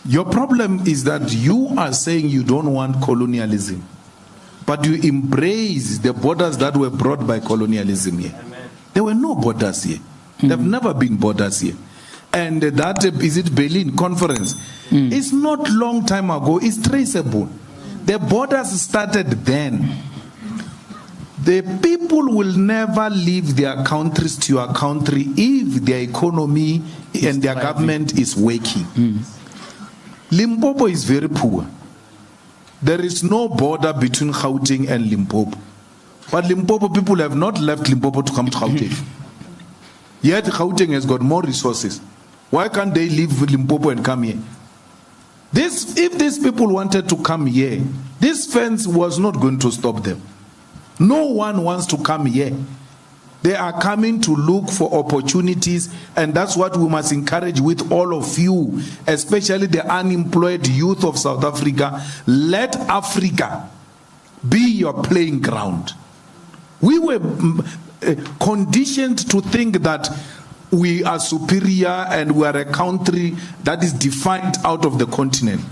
Your problem is that you are saying you don't want colonialism, but you embrace the borders that were brought by colonialism here. Amen. There were no borders here. There have never been borders here. And that, is it Berlin conference? It's not long time ago. It's traceable. The borders started then. The people will never leave their countries to your country if their economy and their government is working. Limpopo is very poor. There is no border between Gauteng and Limpopo. But Limpopo people have not left Limpopo to come to Gauteng. Yet Gauteng has got more resources. Why can't they leave Limpopo and come here? If these people wanted to come here, this fence was not going to stop them. No one wants to come here. They are coming to look for opportunities, and that's what we must encourage with all of you, especially the unemployed youth of South Africa. Let Africa be your playing ground. We were conditioned to think that we are superior and we are a country that is defined out of the continent.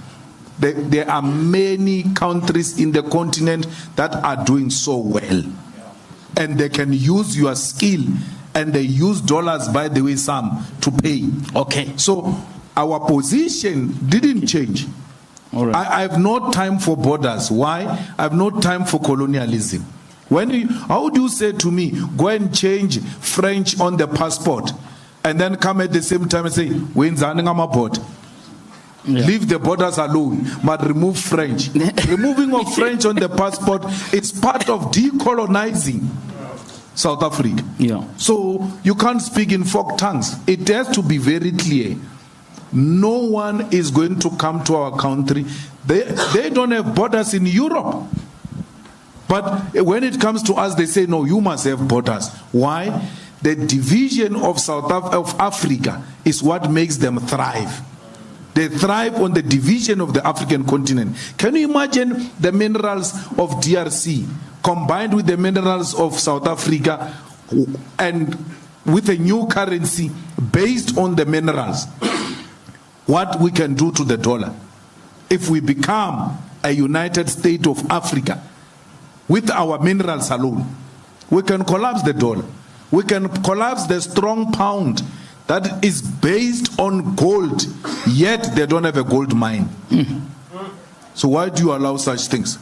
There are many countries in the continent that are doing so well. And they can use your skill, and they use dollars, by the way, some, to pay. Okay. So our position didn't change. All right. I have no time for borders. Why? I have no time for colonialism. How would you say to me, go and change French on the passport, and then come at the same time and say, when's my board? Yeah. Leave the borders alone, but remove French. Removing of French on the passport is part of decolonizing South Africa. Yeah. So you can't speak in folk tongues. It has to be very clear. No one is going to come to our country. They don't have borders in Europe. But when it comes to us, they say, no, you must have borders. Why? The division of of Africa is what makes them thrive. They thrive on the division of the African continent. Can you imagine the minerals of DRC combined with the minerals of South Africa and with a new currency based on the minerals? What we can do to the dollar if we become a United States of Africa with our minerals alone? We can collapse the dollar. We can collapse the strong pound that is based on gold, yet they don't have a gold mine. So why do you allow such things?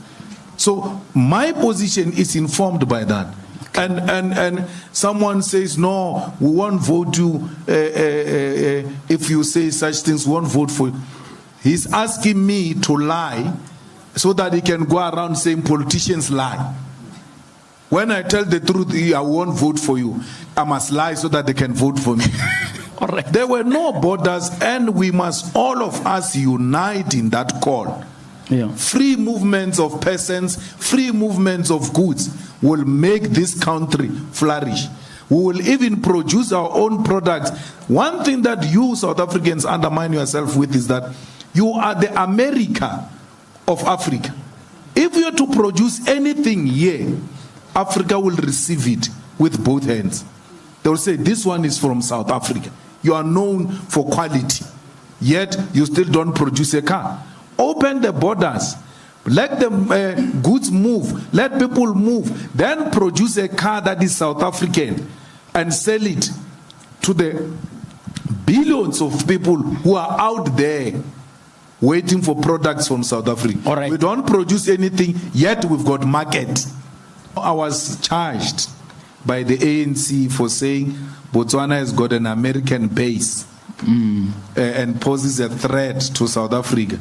So my position is informed by that. And someone says, no, we won't vote you if you say such things, we won't vote for you. He's asking me to lie so that he can go around saying politicians lie. When I tell the truth, I won't vote for you. I must lie so that they can vote for me. All right. There were no borders, and we must all of us unite in that call. Yeah. Free movements of persons, free movements of goods will make this country flourish. We will even produce our own products. One thing that you South Africans undermine yourself with is that you are the America of Africa. If you are to produce anything here, Africa will receive it with both hands. They will say, this one is from South Africa. You are known for quality, yet you still don't produce a car. Open the borders. Let the goods move. Let people move. Then produce a car that is South African and sell it to the billions of people who are out there waiting for products from South Africa. All right. We don't produce anything, yet we've got market. I was charged by the ANC for saying Botswana has got an American base and poses a threat to South Africa.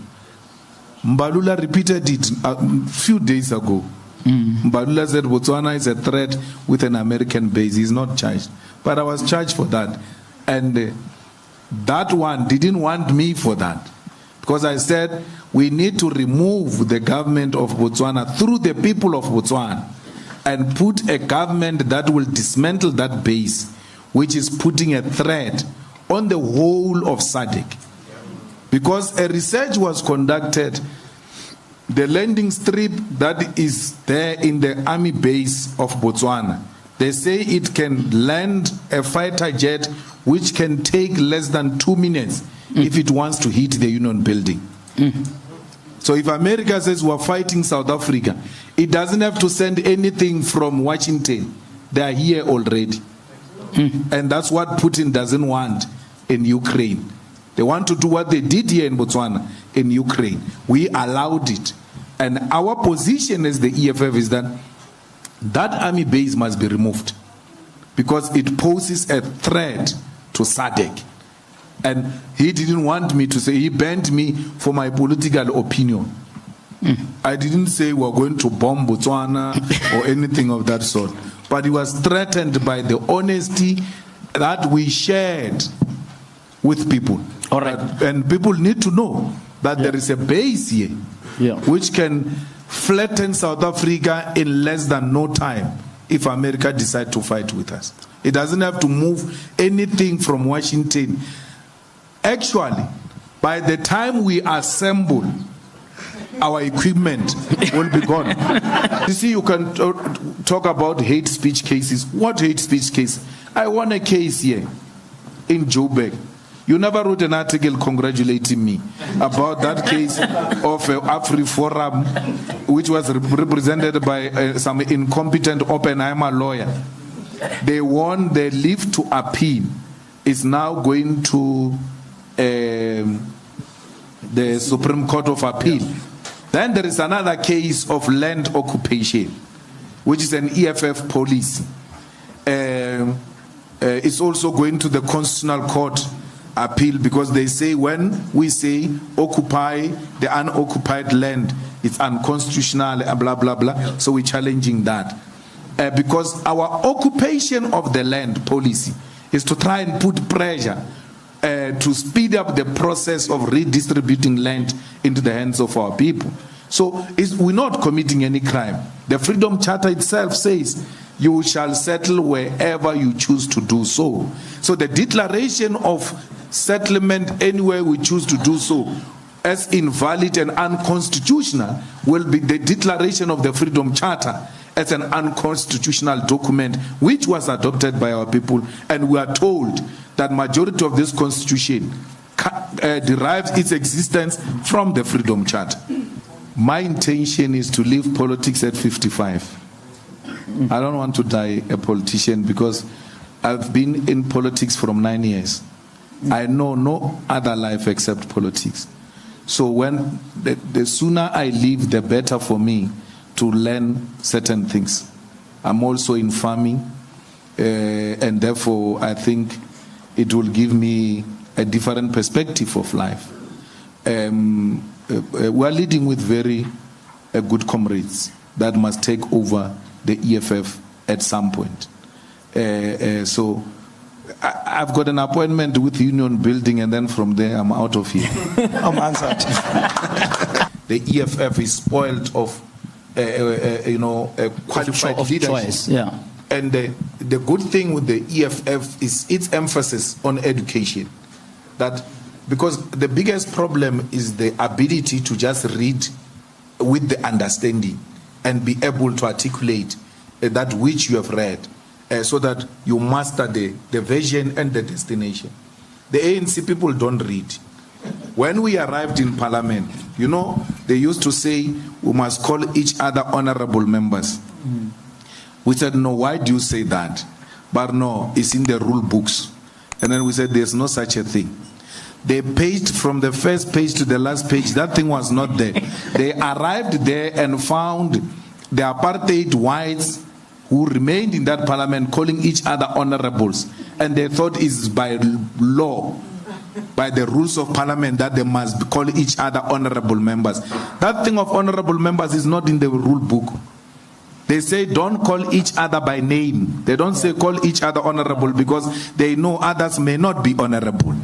Mbalula repeated it a few days ago. Mbalula said Botswana is a threat with an American base. He's not charged. But I was charged for that. And that one didn't want me for that. Because I said we need to remove the government of Botswana through the people of Botswana and put a government that will dismantle that base, which is putting a threat on the whole of SADC. Because a research was conducted, the landing strip that is there in the army base of Botswana, they say it can land a fighter jet which can take less than 2 minutes if it wants to hit the union building. So if America says we're fighting South Africa, it doesn't have to send anything from Washington. They are here already. And that's what Putin doesn't want in Ukraine. They want to do what they did here in Botswana, in Ukraine. We allowed it. And our position as the EFF is that that army base must be removed because it poses a threat to SADC. And he didn't want me to say, he banned me for my political opinion. I didn't say we're going to bomb Botswana or anything of that sort. But he was threatened by the honesty that we shared with people. All right. And people need to know that there is a base here which can flatten South Africa in less than no time if America decides to fight with us. It doesn't have to move anything from Washington. Actually, by the time we assemble, our equipment will be gone. You see, you can talk about hate speech cases. What hate speech case? I won a case here in Joburg. You never wrote an article congratulating me about that case of AfriForum, which was represented by some incompetent Oppenheimer lawyer. They won. Their leave to appeal is now going to the Supreme Court of Appeal. Then there is another case of land occupation, which is an EFF policy. It's also going to the Constitutional Court appeal because they say when we say occupy the unoccupied land, it's unconstitutional, blah, blah, blah. So we're challenging that. Because our occupation of the land policy is to try and put pressure to speed up the process of redistributing land into the hands of our people. So we're not committing any crime. The Freedom Charter itself says you shall settle wherever you choose to do so. So the declaration of settlement anywhere we choose to do so as invalid and unconstitutional will be the declaration of the Freedom Charter as an unconstitutional document which was adopted by our people, and we are told that majority of this constitution derives its existence from the Freedom Charter. My intention is to leave politics at 55. I don't want to die a politician because I've been in politics from 9 years. I know no other life except politics. So when the sooner I leave, the better for me to learn certain things. I'm also in farming, and therefore I think it will give me a different perspective of life. We are leading with very good comrades that must take over the EFF at some point. So I've got an appointment with Union Building, and then from there I'm out of here. I'm answered. The EFF is spoiled of qualified leadership. Choice, yeah. And the good thing with the EFF is its emphasis on education. That because the biggest problem is the ability to just read with the understanding and be able to articulate that which you have read, so that you master the vision and the destination. The ANC people don't read. When we arrived in Parliament, you know, they used to say we must call each other honorable members. We said, no, why do you say that? But no, it's in the rule books. And then we said, there's no such a thing. They paged from the first page to the last page. That thing was not there. They arrived there and found the apartheid whites who remained in that parliament calling each other honorables. And they thought it's by law, by the rules of parliament, that they must call each other honorable members. That thing of honorable members is not in the rule book. They say don't call each other by name. They don't say call each other honorable because they know others may not be honorable.